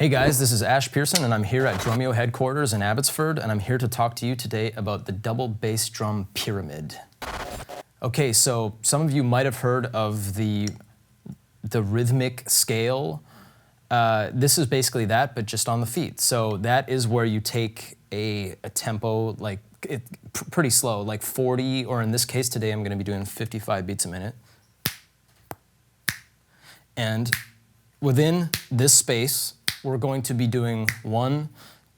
Hey guys, this is Pearson and I'm here at Drumeo headquarters in Abbotsford, and I'm here to talk to you today about the double bass drum pyramid. Okay, so some of you might have heard of the Rhythmic Scale. This is basically that, but just on the feet. So that is where you take a tempo like pretty slow, like 40, or in this case today I'm going to be doing 55 beats a minute. And within this space, we're going to be doing 1,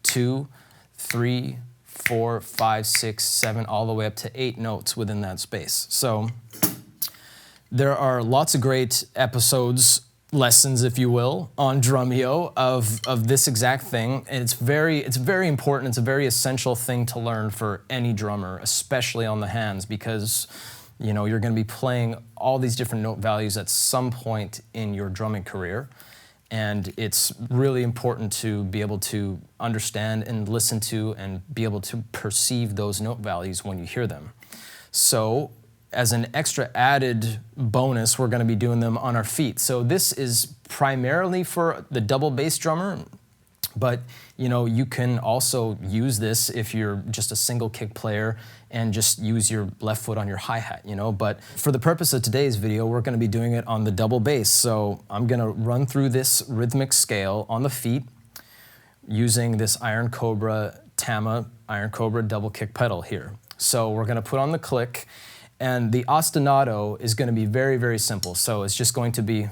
2, 3, 4, 5, 6, 7, all the way up to 8 notes within that space. So there are lots of great episodes, lessons, if you will, on Drumeo of this exact thing. And it's very important. It's a very essential thing to learn for any drummer, especially on the hands, because you know, you're going to be playing all these different note values at some point in your drumming career. And it's really important to be able to understand and listen to and be able to perceive those note values when you hear them. So as an extra added bonus, we're going to be doing them on our feet. So this is primarily for the double bass drummer, but you know, you can also use this if you're just a single kick player and just use your left foot on your hi-hat, you know. But for the purpose of today's video, we're going to be doing it on the double bass. So I'm going to run through this rhythmic scale on the feet using this Iron Cobra Tama Iron Cobra double kick pedal here. So we're going to put on the click, and the ostinato is going to be very, very simple. So it's just going to be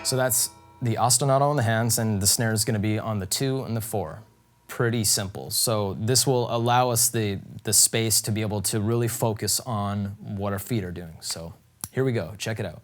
so that's the ostinato on the hands, and the snare is going to be on the 2 and the 4. Pretty simple. So this will allow us the space to be able to really focus on what our feet are doing. So here we go. Check it out.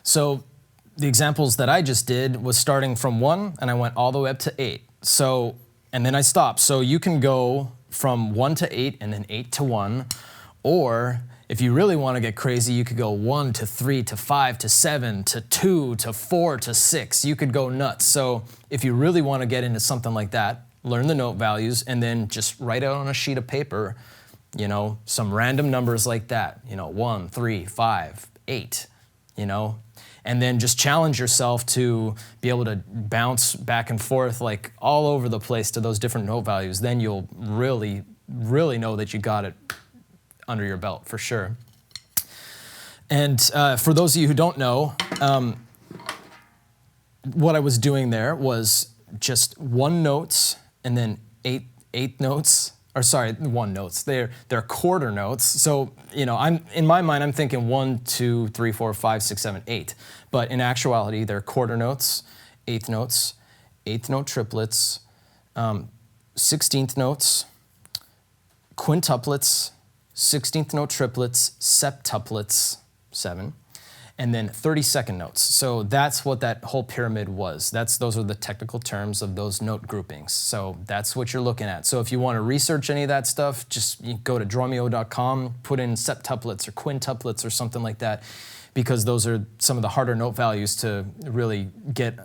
So the examples that I just did was starting from 1 and I went all the way up to 8. So, and then I stopped. So you can go from 1 to 8 and then 8 to 1. Or if you really want to get crazy, you could go 1 to 3 to 5 to 7 to 2 to 4 to 6. You could go nuts. So if you really want to get into something like that, learn the note values and then just write out on a sheet of paper, you know, some random numbers like that, you know, 1, 3, 5, 8, you know. And then just challenge yourself to be able to bounce back and forth like all over the place to those different note values. Then you'll really, really know that you got it under your belt for sure. And for those of you who don't know, what I was doing there was just 1 notes and then eight notes. Or sorry, 1 notes. They're quarter notes. So, you know, in my mind, I'm thinking 1, 2, 3, 4, 5, 6, 7, 8. But in actuality, they're quarter notes, 8th notes, 8th note triplets, 16th notes, quintuplets, 16th note triplets, septuplets, 7, and then 32nd notes. So that's what that whole pyramid was. Those are the technical terms of those note groupings. So that's what you're looking at. So if you want to research any of that stuff, just go to drumeo.com, put in septuplets or quintuplets or something like that, because those are some of the harder note values to really get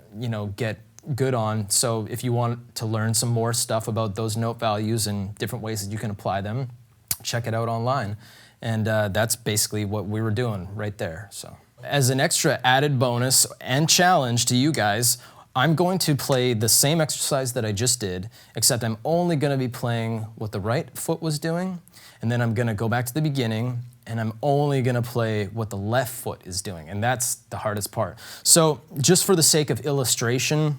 good on. So if you want to learn some more stuff about those note values and different ways that you can apply them, check it out online. And that's basically what we were doing right there. So as an extra added bonus and challenge to you guys, I'm going to play the same exercise that I just did, except I'm only going to be playing what the right foot was doing, and then I'm going to go back to the beginning, and I'm only going to play what the left foot is doing, and that's the hardest part. So just for the sake of illustration,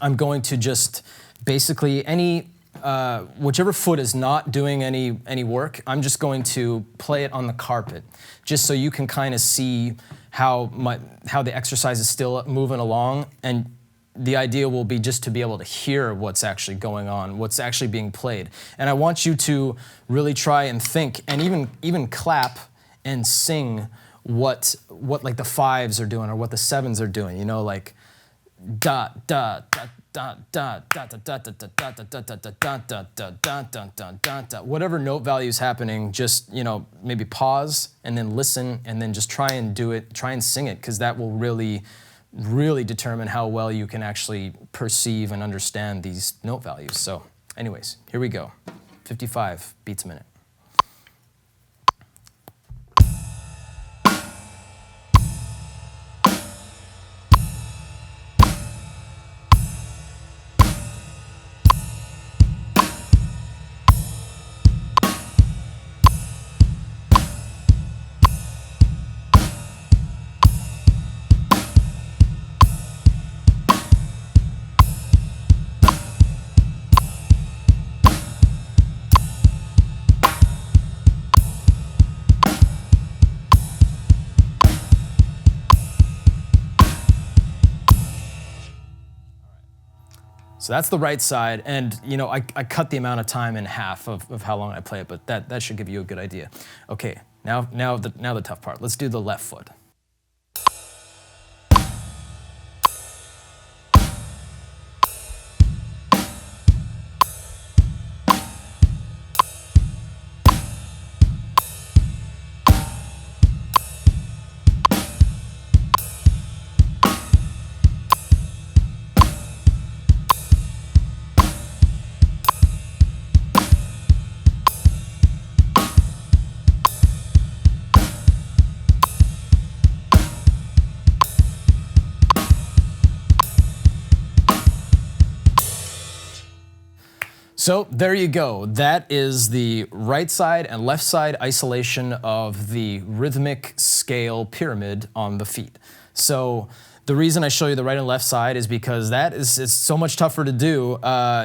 I'm going to just basically whichever foot is not doing any work, I'm just going to play it on the carpet, just so you can kind of see how the exercise is still moving along. And the idea will be just to be able to hear what's actually going on, what's actually being played. And I want you to really try and think and even clap and sing what like the fives are doing or what the sevens are doing, you know, like da da da da da da da da da da da da da da da da da da da. Whatever note value is happening, just, you know, maybe pause and then listen and then just try and do it, try and sing it, because that will really determine how well you can actually perceive and understand these note values. So anyways, here we go. 55 beats a minute. So that's the right side, and you know, I cut the amount of time in half of how long I play it, but that should give you a good idea. Okay, now the tough part. Let's do the left foot. So there you go. That is the right side and left side isolation of the rhythmic scale pyramid on the feet. So the reason I show you the right and left side is because it's so much tougher to do,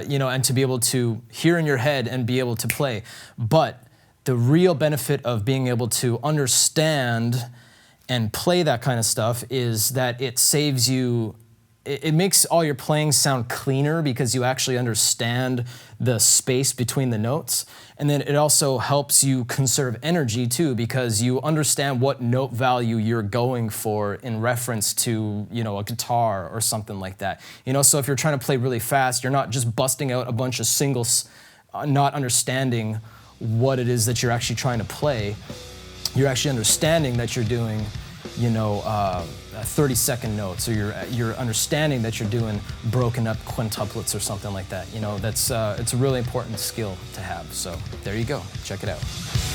you know, and to be able to hear in your head and be able to play. But the real benefit of being able to understand and play that kind of stuff is that it saves you. It makes all your playing sound cleaner because you actually understand the space between the notes. And then it also helps you conserve energy too, because you understand what note value you're going for in reference to, you know, a guitar or something like that. You know, so if you're trying to play really fast, you're not just busting out a bunch of singles, not understanding what it is that you're actually trying to play. You're actually understanding that you're doing, you know, 30-second notes, or you're understanding that you're doing broken up quintuplets or something like that. You know, that's it's a really important skill to have. So there you go. Check it out.